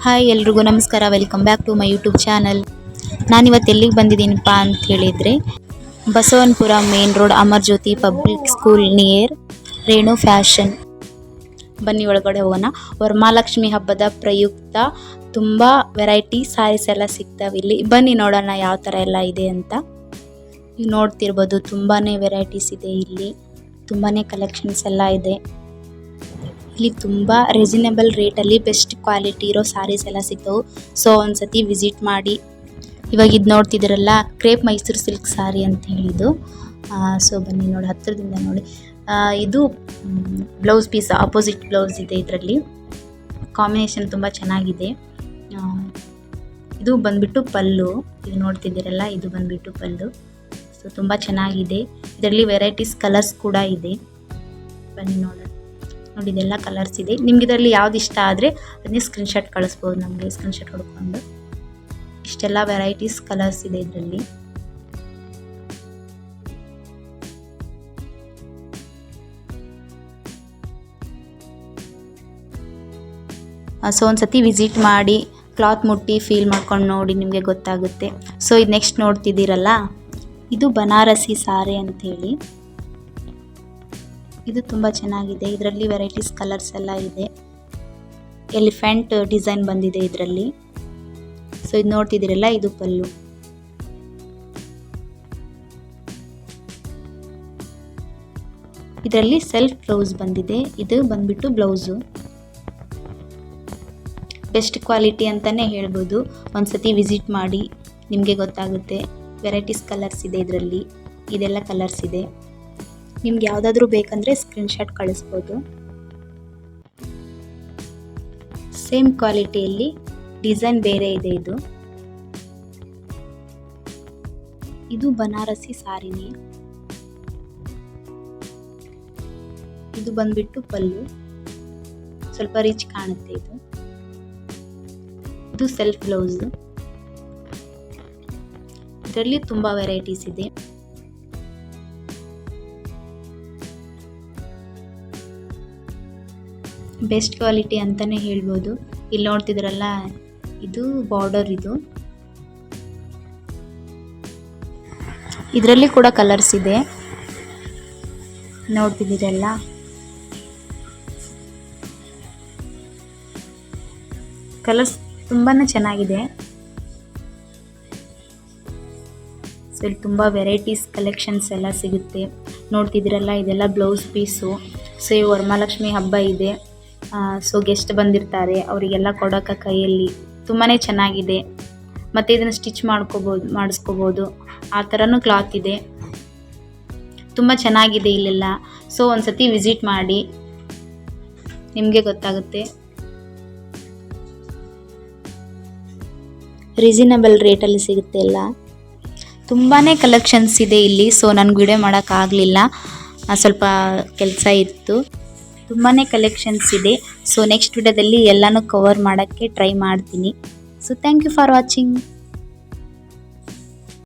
Hi ಎಲ್ರಿಗೂ ನಮಸ್ಕಾರ, welcome back to my YouTube channel. ನಾನಿವತ್ತು ಎಲ್ಲಿಗೆ ಬಂದಿದ್ದೀನಪ್ಪ ಅಂತ ಹೇಳಿದರೆ, Basavanapura main road Amar Jyoti public school near Renu fashion. ಬನ್ನಿ ಒಳಗಡೆ ಹೋಗೋಣ. ವರಮಹಾಲಕ್ಷ್ಮಿ ಹಬ್ಬದ ಪ್ರಯುಕ್ತ ತುಂಬ ವೆರೈಟಿ ಸ್ಯಾರೀಸ್ ಎಲ್ಲ ಸಿಗ್ತಾವೆ ಇಲ್ಲಿ. ಬನ್ನಿ ನೋಡೋಣ ಯಾವ ಥರ ಎಲ್ಲ ಇದೆ ಅಂತ. ನೀವು ನೋಡ್ತಿರ್ಬೋದು, ತುಂಬಾ ವೆರೈಟೀಸ್ ಇದೆ ಇಲ್ಲಿ, ತುಂಬಾ ಕಲೆಕ್ಷನ್ಸ್ ಎಲ್ಲ ಇದೆ. ಇಲ್ಲಿ ತುಂಬ ರೀಸನೇಬಲ್ ರೇಟಲ್ಲಿ ಬೆಸ್ಟ್ ಕ್ವಾಲಿಟಿ ಇರೋ ಸ್ಯಾರೀಸ್ ಎಲ್ಲ ಸಿಗ್ತವೆ. ಸೊ ಒಂದ್ಸತಿ ವಿಸಿಟ್ ಮಾಡಿ. ಇವಾಗ ಇದು ನೋಡ್ತಿದ್ದೀರಲ್ಲ, ಕ್ರೇಪ್ ಮೈಸೂರು ಸಿಲ್ಕ್ ಸ್ಯಾರಿ ಅಂತ ಹೇಳಿದ್ದು. ಸೊ ಬನ್ನಿ ನೋಡಿ, ಹತ್ತಿರದಿಂದ ನೋಡಿ. ಇದು ಬ್ಲೌಸ್ ಪೀಸ್, ಆಪೋಸಿಟ್ ಬ್ಲೌಸ್ ಇದೆ ಇದರಲ್ಲಿ. ಕಾಂಬಿನೇಷನ್ ತುಂಬ ಚೆನ್ನಾಗಿದೆ. ಇದು ಬಂದ್ಬಿಟ್ಟು ಪಲ್ಲು. ಇದು ನೋಡ್ತಿದ್ದೀರಲ್ಲ, ಇದು ಬಂದ್ಬಿಟ್ಟು ಪಲ್ಲು. ಸೊ ತುಂಬ ಚೆನ್ನಾಗಿದೆ. ಇದರಲ್ಲಿ ವೆರೈಟೀಸ್ ಕಲರ್ಸ್ ಕೂಡ ಇದೆ. ಬನ್ನಿ ನೋಡೋಣ. ನೋಡಿ, ಇದೆಲ್ಲ ಕಲರ್ಸ್ ಇದೆ. ನಿಮ್ಗೆ ಇದರಲ್ಲಿ ಯಾವ್ದು ಇಷ್ಟ ಆದರೆ ಅದನ್ನೇ ಸ್ಕ್ರೀನ್ಶಾಟ್ ಕಳಿಸ್ಬೋದು ನಮಗೆ. ಸ್ಕ್ರೀನ್ಶಾಟ್ ಹೊಡ್ಕೊಂಡು ಇಷ್ಟೆಲ್ಲ ವೆರೈಟೀಸ್ ಕಲರ್ಸ್ ಇದೆ ಇದರಲ್ಲಿ. ಸೊ ಒಂದ್ಸತಿ ವಿಸಿಟ್ ಮಾಡಿ, ಕ್ಲಾತ್ ಮುಟ್ಟಿ ಫೀಲ್ ಮಾಡ್ಕೊಂಡು ನೋಡಿ, ನಿಮಗೆ ಗೊತ್ತಾಗುತ್ತೆ. ಸೊ ಇದು ನೆಕ್ಸ್ಟ್ ನೋಡ್ತಿದ್ದೀರಲ್ಲ, ಇದು ಬನಾರಸಿ ಸಾರಿ ಅಂಥೇಳಿ. ಇದು ತುಂಬ ಚೆನ್ನಾಗಿದೆ. ಇದರಲ್ಲಿ ವೆರೈಟೀಸ್ ಕಲರ್ಸ್ ಎಲ್ಲ ಇದೆ. ಎಲಿಫೆಂಟ್ ಡಿಸೈನ್ ಬಂದಿದೆ ಇದರಲ್ಲಿ. ಸೊ ಇದು ನೋಡ್ತಿದ್ದೀರಲ್ಲ, ಇದು ಪಲ್ಲು. ಇದರಲ್ಲಿ ಸೆಲ್ಫ್ ಬ್ಲೌಸ್ ಬಂದಿದೆ. ಇದು ಬಂದ್ಬಿಟ್ಟು ಬ್ಲೌಸು. ಬೆಸ್ಟ್ ಕ್ವಾಲಿಟಿ ಅಂತಲೇ ಹೇಳ್ಬೋದು. ಒಂದ್ಸತಿ ವಿಸಿಟ್ ಮಾಡಿ, ನಿಮಗೆ ಗೊತ್ತಾಗುತ್ತೆ. ವೆರೈಟೀಸ್ ಕಲರ್ಸ್ ಇದೆ ಇದರಲ್ಲಿ. ಇದೆಲ್ಲ ಕಲರ್ಸ್ ಇದೆ. ನಿಮ್ಗೆ ಯಾವುದಾದ್ರೂ ಬೇಕಂದರೆ ಸ್ಕ್ರೀನ್ಶಾಟ್ ಕಳಿಸ್ಬೋದು. ಸೇಮ್ ಕ್ವಾಲಿಟಿಯಲ್ಲಿ ಡಿಸೈನ್ ಬೇರೆ ಇದೆ. ಇದು ಬನಾರಸಿ ಸಾರಿನೇ. ಇದು ಬಂದ್ಬಿಟ್ಟು ಪಲ್ಲು. ಸ್ವಲ್ಪ ರಿಚ್ ಕಾಣುತ್ತೆ ಇದು. ಇದು ಸೆಲ್ಫ್ ಬ್ಲೌಸ್. ಇದರಲ್ಲಿ ತುಂಬ ವೆರೈಟೀಸ್ ಇದೆ. ಬೆಸ್ಟ್ ಕ್ವಾಲಿಟಿ ಅಂತಲೇ ಹೇಳ್ಬೋದು. ಇಲ್ಲಿ ನೋಡ್ತಿದ್ರಲ್ಲ, ಇದು ಬಾರ್ಡರ್. ಇದು ಇದರಲ್ಲಿ ಕೂಡ ಕಲರ್ಸ್ ಇದೆ. ನೋಡ್ತಿದ್ದೀರಲ್ಲ, ಕಲರ್ಸ್ ತುಂಬಾ ಚೆನ್ನಾಗಿದೆ. ಸೊ ಇಲ್ಲಿ ತುಂಬ ವೆರೈಟೀಸ್ ಕಲೆಕ್ಷನ್ಸ್ ಎಲ್ಲ ಸಿಗುತ್ತೆ. ನೋಡ್ತಿದ್ದೀರಲ್ಲ, ಇದೆಲ್ಲ ಬ್ಲೌಸ್ ಪೀಸು. ಸೊ ಈ ವರಮಹಾಲಕ್ಷ್ಮಿ ಹಬ್ಬ ಇದೆ. ಸೊ ಗೆಸ್ಟ್ ಬಂದಿರ್ತಾರೆ, ಅವರಿಗೆಲ್ಲ ಕೊಡೋಕೆ ಕೈಯಲ್ಲಿ ತುಂಬಾ ಚೆನ್ನಾಗಿದೆ. ಮತ್ತು ಇದನ್ನು ಸ್ಟಿಚ್ ಮಾಡಿಸ್ಕೋಬೋದು. ಆ ಥರನೂ ಕ್ಲಾತ್ ಇದೆ. ತುಂಬ ಚೆನ್ನಾಗಿದೆ ಇಲ್ಲೆಲ್ಲ. ಸೊ ಒಂದ್ಸತಿ ವಿಸಿಟ್ ಮಾಡಿ, ನಿಮಗೆ ಗೊತ್ತಾಗುತ್ತೆ. ರೀಸನೇಬಲ್ ರೇಟಲ್ಲಿ ಸಿಗುತ್ತೆ ಎಲ್ಲ. ತುಂಬಾ ಕಲೆಕ್ಷನ್ಸ್ ಇದೆ ಇಲ್ಲಿ. ಸೊ ನನಗೆ ವಿಡಿಯೋ ಮಾಡೋಕ್ಕಾಗಲಿಲ್ಲ, ಸ್ವಲ್ಪ ಕೆಲಸ ಇತ್ತು. ತುಂಬಾ ಕಲೆಕ್ಷನ್ಸ್ ಇದೆ. ಸೊ ನೆಕ್ಸ್ಟ್ ವಿಡಿಯೋದಲ್ಲಿ ಎಲ್ಲನೂ ಕವರ್ ಮಾಡೋಕ್ಕೆ ಟ್ರೈ ಮಾಡ್ತೀನಿ. So thank you for watching.